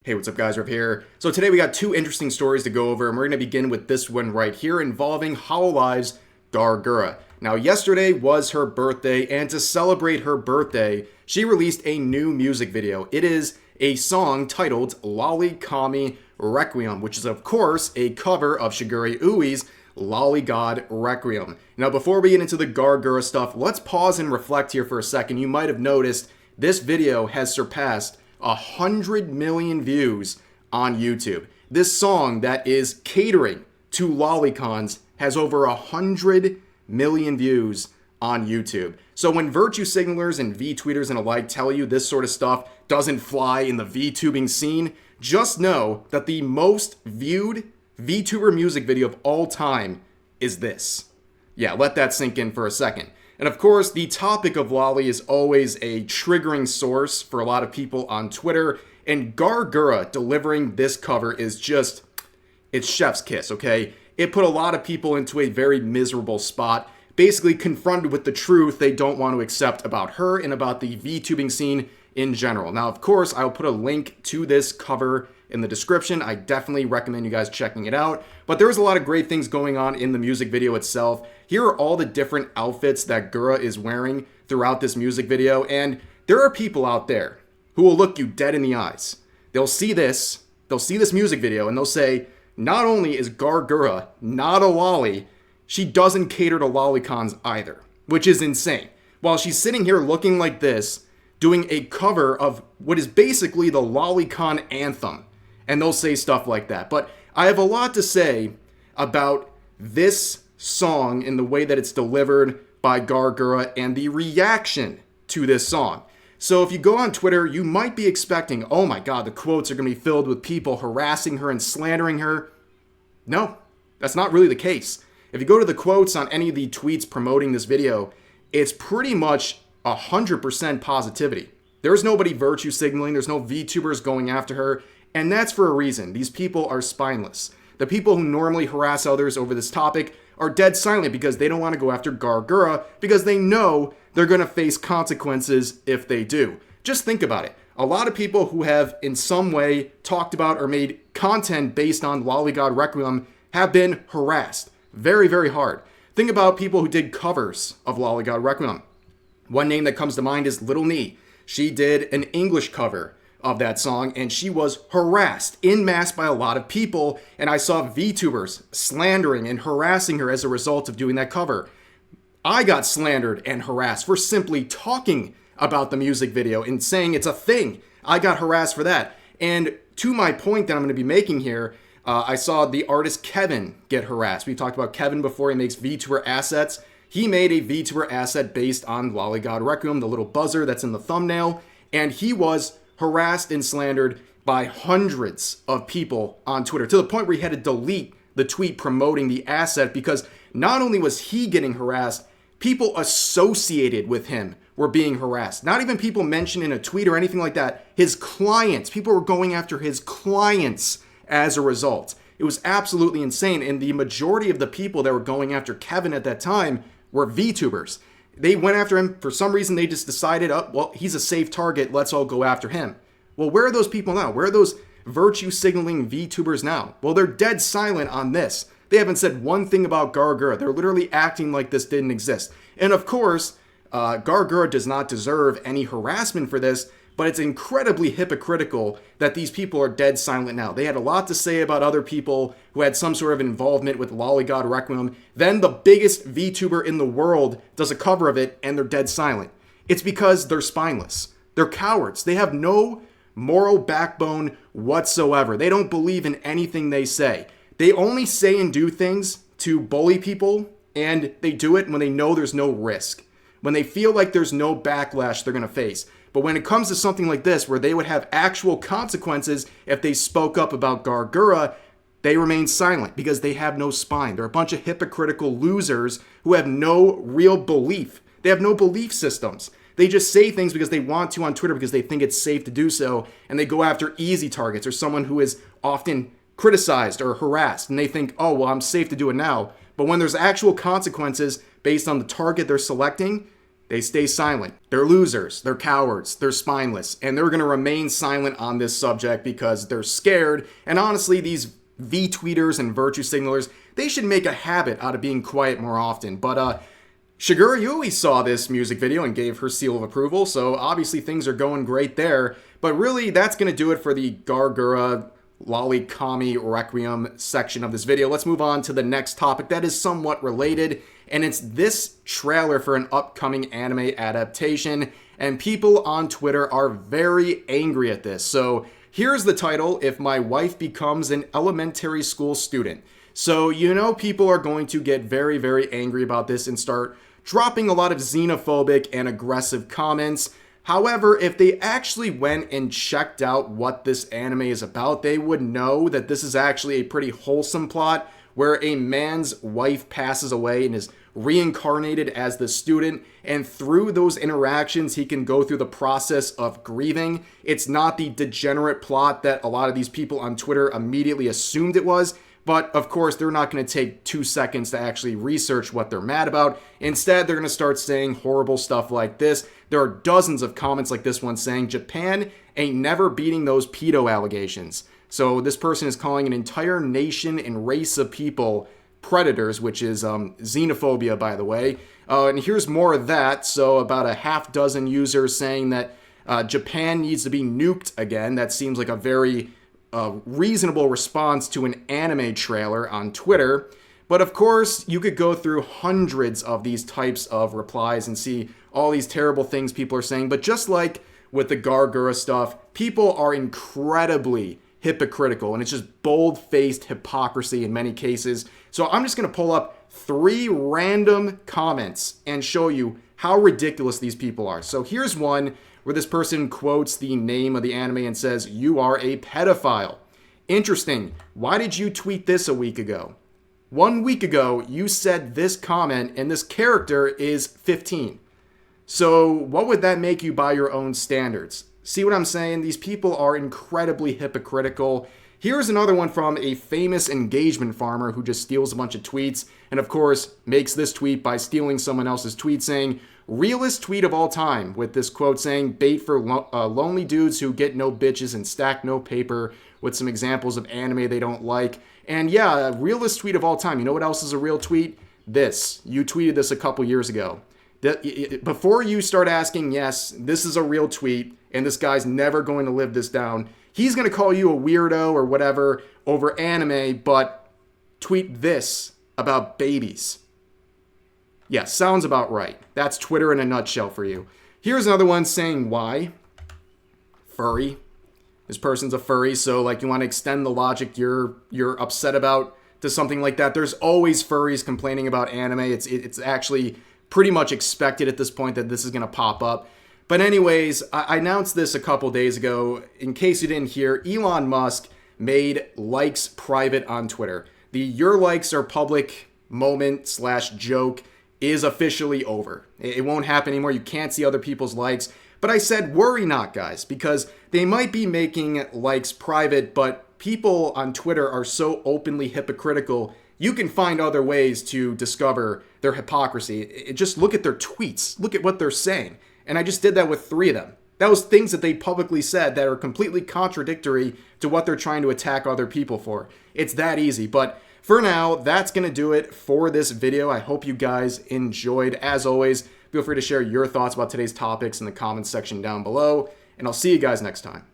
Hey, what's up guys, Rev here. So today we got two interesting stories to go over, and we're going to begin with this one right here involving hololive's Gawr Gura. Now yesterday was her birthday, and to celebrate her birthday, she released a new music video. It is a song titled Loli-Kami Requiem, which is of course a cover of Shigure Ui's Loli God Requiem. Now before we get into the Gawr Gura stuff, let's pause and reflect here for a second. You might have noticed this video has surpassed 100 million views on YouTube. This song that is catering to lolicons has over 100 million views on YouTube. So when virtue signalers and VTweeters and alike tell you this sort of stuff doesn't fly in the VTubing scene, just know that the most viewed VTuber music video of all time is this. Yeah, let that sink in for a second. And of course, the topic of loli is always a triggering source for a lot of people on Twitter, and Gawr Gura delivering this cover is just, it's chef's kiss, okay? It put a lot of people into a very miserable spot, basically confronted with the truth they don't want to accept about her and about the VTubing scene in general. Now, of course, I'll put a link to this cover in the description. I definitely recommend you guys checking it out. But there's a lot of great things going on in the music video itself. Here are all the different outfits that Gura is wearing throughout this music video. And there are people out there who will look you dead in the eyes. They'll see this music video, and they'll say, not only is Gawr Gura not a loli, she doesn't cater to lolicons either, which is insane. While she's sitting here looking like this, doing a cover of what is basically the lolicon anthem. And they'll say stuff like that. But I have a lot to say about this song and the way that it's delivered by Gawr Gura and the reaction to this song. So if you go on Twitter, you might be expecting, oh my god, the quotes are going to be filled with people harassing her and slandering her. No, that's not really the case. If you go to the quotes on any of the tweets promoting this video, it's pretty much 100% positivity. There's nobody virtue signaling, there's no VTubers going after her, and that's for a reason. These people are spineless. The people who normally harass others over this topic are dead silent because they don't want to go after Gawr Gura because they know they're going to face consequences if they do. Just think about it. A lot of people who have in some way talked about or made content based on Loli God Requiem have been harassed very, very hard. Think about people who did covers of Loli God Requiem. One name that comes to mind is Little Nee. She did an English cover of that song, and she was harassed en masse by a lot of people, and I saw VTubers slandering and harassing her as a result of doing that cover. I got slandered and harassed for simply talking about the music video and saying it's a thing. I got harassed for that. And to my point that I'm going to be making here, I saw the artist Kevin get harassed. We talked about Kevin before. He makes VTuber assets. He made a VTuber asset based on Loli God Requiem, the little buzzer that's in the thumbnail, and he was harassed and slandered by hundreds of people on Twitter to the point where he had to delete the tweet promoting the asset because not only was he getting harassed, people associated with him were being harassed. Not even people mentioned in a tweet or anything like that. His clients, people were going after his clients as a result. It was absolutely insane, and the majority of the people that were going after Kevin at that time were VTubers. They went after him. For some reason, they just decided, oh, well, he's a safe target. Let's all go after him. Well, where are those people now? Where are those virtue signaling VTubers now? Well, they're dead silent on this. They haven't said one thing about Gawr Gura. They're literally acting like this didn't exist. And of course, Gawr Gura does not deserve any harassment for this, but it's incredibly hypocritical that these people are dead silent now. They had a lot to say about other people who had some sort of involvement with Loli God Requiem. Then the biggest VTuber in the world does a cover of it and they're dead silent. It's because they're spineless. They're cowards. They have no moral backbone whatsoever. They don't believe in anything they say. They only say and do things to bully people, and they do it when they know there's no risk. When they feel like there's no backlash they're going to face. But when it comes to something like this, where they would have actual consequences if they spoke up about Gawr Gura, they remain silent because they have no spine. They're a bunch of hypocritical losers who have no real belief. They have no belief systems. They just say things because they want to on Twitter because they think it's safe to do so, and they go after easy targets or someone who is often criticized or harassed, and they think, oh, well, I'm safe to do it now. But when there's actual consequences based on the target they're selecting, They stay silent. They're losers, they're cowards, they're spineless, and they're going to remain silent on this subject because they're scared. And honestly, these V-tweeters and virtue signalers, they should make a habit out of being quiet more often. But Gawr Gura saw this music video and gave her seal of approval, so obviously things are going great there. But really, that's going to do it for the Gawr Gura loli-kami requiem section of this video. Let's move on to the next topic that is somewhat related, and it's this trailer for an upcoming anime adaptation, and people on Twitter are very angry at this. So here's the title: If My Wife Becomes an Elementary School Student. So you know people are going to get very, very angry about this and start dropping a lot of xenophobic and aggressive comments. However, if they actually went and checked out what this anime is about, they would know that this is actually a pretty wholesome plot where a man's wife passes away and is reincarnated as the student, and through those interactions he can go through the process of grieving. It's not the degenerate plot that a lot of these people on Twitter immediately assumed it was. But of course, they're not going to take 2 seconds to actually research what they're mad about. Instead, they're going to start saying horrible stuff like this. There are dozens of comments like this one saying, Japan ain't never beating those pedo allegations. So this person is calling an entire nation and race of people predators, which is xenophobia, by the way. And here's more of that. So about a half dozen users saying that Japan needs to be nuked again. That seems like a very reasonable response to an anime trailer on Twitter. But of course, you could go through hundreds of these types of replies and see all these terrible things people are saying. But just like with the Gawr Gura stuff, people are incredibly hypocritical, and it's just bold-faced hypocrisy in many cases. So I'm just going to pull up 3 random comments and show you how ridiculous these people are. So here's one where this person quotes the name of the anime and says, "You are a pedophile." Interesting. Why did you tweet this a week ago? 1 week ago, you said this comment, and this character is 15. So what would that make you by your own standards? See what I'm saying? These people are incredibly hypocritical. Here's another one from a famous engagement farmer who just steals a bunch of tweets, and of course makes this tweet by stealing someone else's tweet saying, "Realest tweet of all time," with this quote saying, "Bait for lonely dudes who get no bitches and stack no paper," with some examples of anime they don't like. And yeah, realest tweet of all time. You know what else is a real tweet? This. You tweeted this a couple years ago. Before you start asking, yes, this is a real tweet, and this guy's never going to live this down. He's going to call you a weirdo or whatever over anime, but tweet this about babies. Yeah, sounds about right. That's Twitter in a nutshell for you. Here's another one saying why. Furry. This person's a furry, so like you want to extend the logic you're upset about to something like that. There's always furries complaining about anime. It's actually pretty much expected at this point that this is going to pop up. But anyways, I announced this a couple days ago. In case you didn't hear, Elon Musk made likes private on Twitter. The your likes are public moment / joke is officially over. It won't happen anymore. You can't see other people's likes. But I said, worry not, guys, because they might be making likes private, but people on Twitter are so openly hypocritical, you can find other ways to discover their hypocrisy. Just look at their tweets. Look at what they're saying. And I just did that with 3 of them. That was things that they publicly said that are completely contradictory to what they're trying to attack other people for. It's that easy. But for now, that's going to do it for this video. I hope you guys enjoyed. As always, feel free to share your thoughts about today's topics in the comments section down below. And I'll see you guys next time.